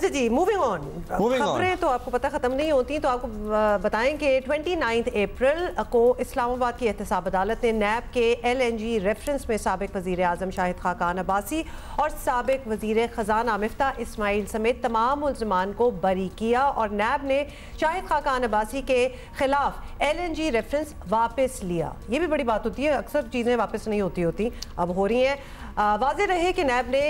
अच्छा जी, moving on. खबरें तो आपको पता ख़त्म नहीं होती, तो आपको बताएं कि 29 अप्रैल को इस्लामाबाद की एहतसाब अदालत ने नैब के LNG रेफरेंस में साबिक वज़ीर आज़म शाहिद खाकान अब्बासी और साबिक वज़ीर ख़जाना मिफ्ताह इस्माइल समेत तमाम मुल्ज़िमान को बरी किया और नैब ने शाहिद खाकान अब्बासी के खिलाफ LNG रेफरेंस वापस लिया। ये भी बड़ी बात होती है, अक्सर चीज़ें वापस नहीं होती, अब हो रही हैं। वाज़ेह रहे कि नैब ने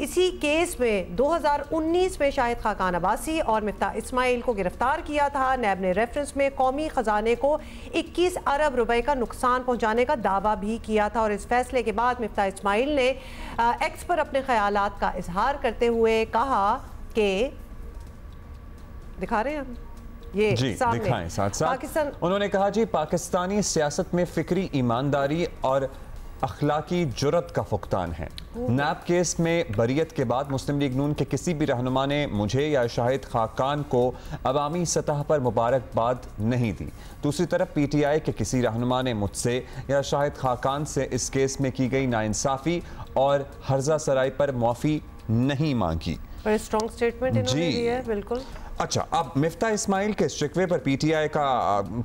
इसी केस में 2019 में शाहिद खाकान अब्बासी और मिफ्ताह इस्माइल को गिरफ्तार किया था। नैब ने रेफरेंस में कौमी ख़जाने को 21 अरब रुपए का नुकसान पहुंचाने का दावा भी किया था और इस फैसले के बाद मिफ्ताह इस्माइल ने एक्स पर अपने ख्यालात का इजहार करते हुए कहा कि दिखा रहे हैं हम ये जी, दिखाएं साथ साथ। उन्होंने कहा जी, पाकिस्तानी सियासत में फिक्री ईमानदारी और अखलाकी जुर्रत का फुकतान है। नैब केस में बरियत के बाद मुस्लिम लीग नून के किसी भी रहनुमा ने मुझे या शाहिद खाकान को अवामी सतह पर मुबारकबाद नहीं दी। दूसरी तरफ PTI के किसी रहनुमा ने मुझसे या शाहिद खाकान से इस केस में की गई नाइंसाफ़ी और हर्जा सराई पर माफ़ी नहीं मांगी। बड़े स्ट्रॉन्ग स्टेटमेंट इन्होंने दिया है। बिल्कुल। अच्छा, अब मिफ्ताह इस्माइल के शिकवे पर PTI का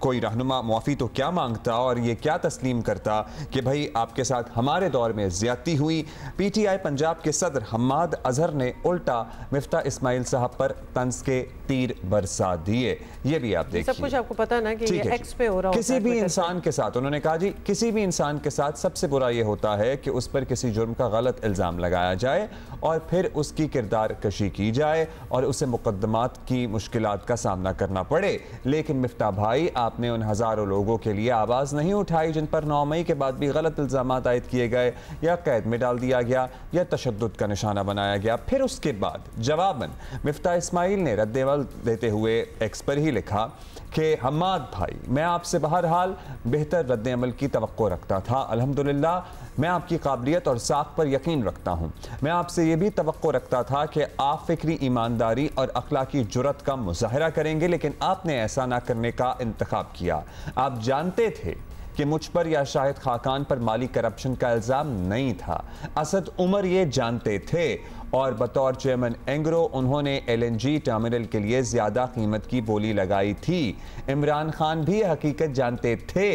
कोई रहनुमा मुआफ़ी तो क्या मांगता और ये क्या तस्लीम करता कि भाई आपके साथ हमारे दौर में ज़्यादती हुई। PTI पंजाब के सदर हम्माद अजहर ने उल्टा मिफ्ताह इस्माइल साहब पर तंज के तीर बरसा दिए। ये भी आप देखिए, सब कुछ आपको पता ना कि ये एक्स पे हो रहा है। किसी भी इंसान के साथ, उन्होंने कहा जी, किसी भी इंसान के साथ सबसे बुरा ये होता है कि उस पर किसी जुर्म का गलत इल्ज़ाम लगाया जाए और फिर उसकी किरदार कशी की जाए और उसे मुकदमात की मुश्किलात का सामना करना पड़े। लेकिन मिफ्ताह भाई, आपने उन हज़ारों लोगों के लिए आवाज़ नहीं उठाई जिन पर 9 मई के बाद भी गलत इल्ज़ामात आयद किए गए या कैद में डाल दिया गया या तशद्दुद का निशाना बनाया गया। फिर उसके बाद जवाबन मिफ्ताह इस्माइल ने रद्द-ए-अमल देते हुए एक्स पर ही लिखा कि हम्माद भाई, मैं आपसे बहरहाल बेहतर रद्द-ए-अमल की तवक्को रखता था। अल्हम्दुलिल्लाह मैं आपकी काबिलियत और साख पर यकीन रखता हूँ। मैं आपसे ये भी तवक्को रखता था कि आप फिक्री ईमानदारी और अखलाकी जुर्रत का मुजाहरा करेंगे, लेकिन आपने ऐसा ना करने का इंतखाब किया। आप जानते थे कि मुझ पर या शाहिद खाकान पर माली करप्शन का इल्ज़ाम नहीं था। असद उमर ये जानते थे और बतौर चेयरमैन एंग्रो उन्होंने LNG टर्मिनल के लिए ज़्यादा कीमत की बोली लगाई थी। इमरान खान भी हकीकत जानते थे,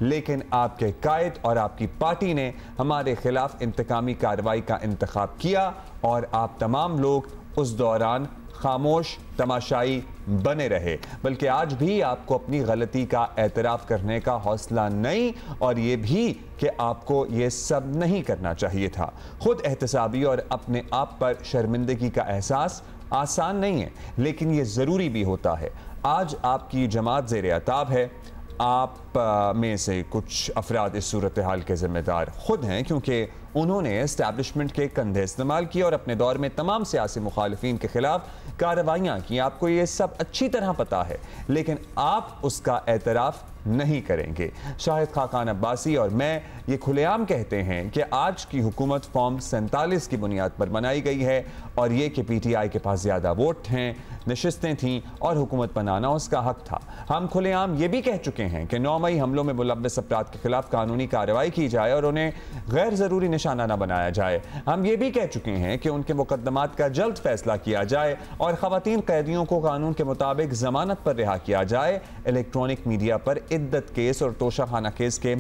लेकिन आपके कायद और आपकी पार्टी ने हमारे खिलाफ इंतकामी कार्रवाई का इंतखाब किया और आप तमाम लोग उस दौरान खामोश तमाशाई बने रहे। बल्कि आज भी आपको अपनी गलती का एतराफ़ करने का हौसला नहीं और ये भी कि आपको ये सब नहीं करना चाहिए था। खुद एहतसाबी और अपने आप पर शर्मिंदगी का एहसास आसान नहीं है, लेकिन ये ज़रूरी भी होता है। आज आपकी जमात ज़ेर अताब है। आप में से कुछ अफराद इस सूरत हाल के ज़िम्मेदार खुद हैं, क्योंकि उन्होंने एस्टैब्लिशमेंट के कंधे इस्तेमाल किए और अपने दौर में तमाम सियासी मुखालिफिन के खिलाफ कार्रवाइयाँ की। आपको ये सब अच्छी तरह पता है, लेकिन आप उसका एतराफ़ नहीं करेंगे। शाहिद खाकान अब्बासी और मैं ये खुलेआम कहते हैं कि आज की हुकूमत फॉर्म 47 की बुनियाद पर बनाई गई है और ये कि PTI के पास ज़्यादा वोट हैं, नशिस्तें थीं और हुकूमत बनाना उसका हक था। हम खुलेआम ये भी कह चुके हैं कि 9 मई हमलों में मुलव्वस अफराद के खिलाफ कानूनी कार्रवाई की जाए और उन्हें गैर ज़रूरी निशाना न बनाया जाए। हम ये भी कह चुके हैं कि उनके मुकदमात का जल्द फैसला किया जाए और ख़वातीन कैदियों को कानून के मुताबिक ज़मानत पर रिहा किया जाए। इलेक्ट्रॉनिक मीडिया पर इद्दत केस और तोशाखाना केस के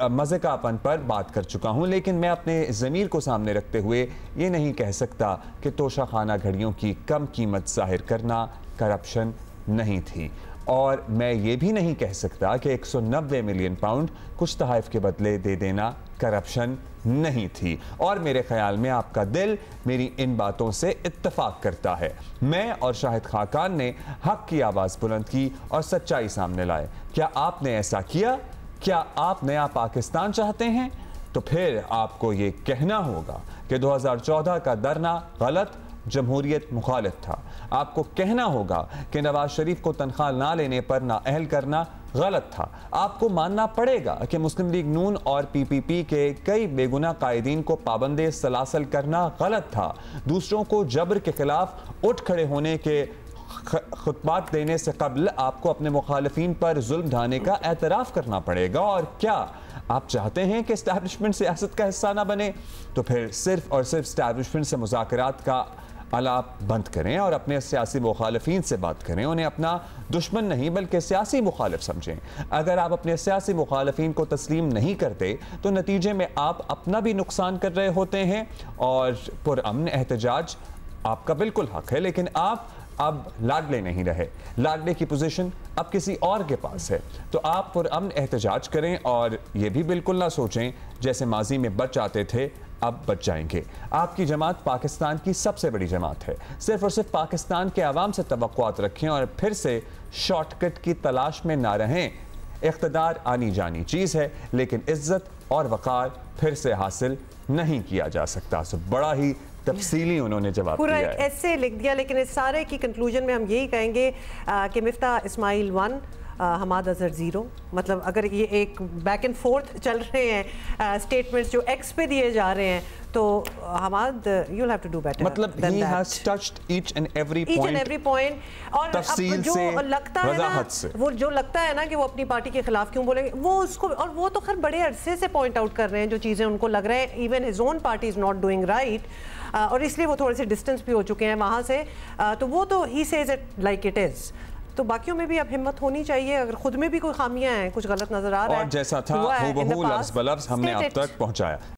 मज़ेकापन पर बात कर चुका हूँ, लेकिन मैं अपने ज़मीर को सामने रखते हुए ये नहीं कह सकता कि तोशाखाना घड़ियों की कम कीमत ज़ाहिर करना करप्शन नहीं थी। और मैं ये भी नहीं कह सकता कि 190 मिलियन पाउंड कुछ तहफ़ के बदले दे देना करप्शन नहीं थी। और मेरे ख्याल में आपका दिल मेरी इन बातों से इत्तफाक करता है। मैं और शाहिद खाकान ने हक की आवाज़ बुलंद की और सच्चाई सामने लाए। क्या आपने ऐसा किया? क्या आप नया पाकिस्तान चाहते हैं? तो फिर आपको ये कहना होगा कि 2014 का धरना गलत, जमहूरियत मुखालिफ था। आपको कहना होगा कि नवाज शरीफ को तनख्वाह ना लेने पर नाअहल करना गलत था। आपको मानना पड़ेगा कि मुस्लिम लीग नून और PPP के कई बेगुनाह कायदीन को पाबंदे सलासल करना गलत था। दूसरों को जबर के खिलाफ उठ खड़े होने के खुतबात देने से कबल आपको अपने मुखालिफिन पर जुल्म ढाने का एतराफ़ करना पड़ेगा। और क्या आप चाहते हैं कि इस्टेब्लिशमेंट सियासत का हिस्सा ना बने? तो फिर सिर्फ और सिर्फ इस्टेब्लिशमेंट से मुज़ाकरात का आलाप बंद करें और अपने सियासी मुखालिफिन से बात करें, उन्हें अपना दुश्मन नहीं बल्कि सियासी मुखालिफ समझें। अगर आप अपने सियासी मुखालिफिन को तस्लीम नहीं करते तो नतीजे में आप अपना भी नुकसान कर रहे होते हैं। और पुरअमन एहतजाज आपका बिल्कुल हक है, लेकिन आप अब लाडले नहीं रहे, लाडले की पोजीशन अब किसी और के पास है। तो आप पुरअमन एहतजाज करें और ये भी बिल्कुल ना सोचें जैसे माजी में बच आते थे अब बच जाएंगे। आपकी जमात पाकिस्तान की सबसे बड़ी जमात है। सिर्फ और सिर्फ पाकिस्तान के अवाम से तवक्कुआत रखें और फिर से शॉर्टकट की तलाश में ना रहें। इख्तिदार आनी जानी चीज़ है, लेकिन इज्जत और वक़ार फिर से हासिल नहीं किया जा सकता। सो बड़ा ही तफसीली उन्होंने जवाब पूरा दिया एक है। ऐसे लिख दिया, लेकिन इस सारे की कंक्लूजन में हम यही कहेंगे कि मिफ्ता इस्माइल 1, हमाद अजहर 0। मतलब अगर ये एक बैक एंड फोर्थ चल रहे हैं स्टेटमेंट्स जो एक्स पे दिए जा रहे हैं, तो Hamad you will have to do better. मतलब he has touched each and every point और तफसील जो से, लगता है ना, वो जो लगता है ना कि वो अपनी पार्टी के खिलाफ क्यों बोलेंगे, वो उसको, और वो तो खैर बड़े अरसे से पॉइंट आउट कर रहे हैं जो चीज़ें उनको लग रहा है even his own party is not doing right, और इसलिए वो थोड़े से डिस्टेंस भी हो चुके हैं वहाँ से। तो वो तो he says it like it is. तो बाकियों में भी अब हिम्मत होनी चाहिए, अगर खुद में भी कोई खामियां हैं, कुछ गलत नजर आ रहा है, और जैसा था हूबहू लफ्ज़ बलफ्ज़ हमने अब तक पहुंचाया।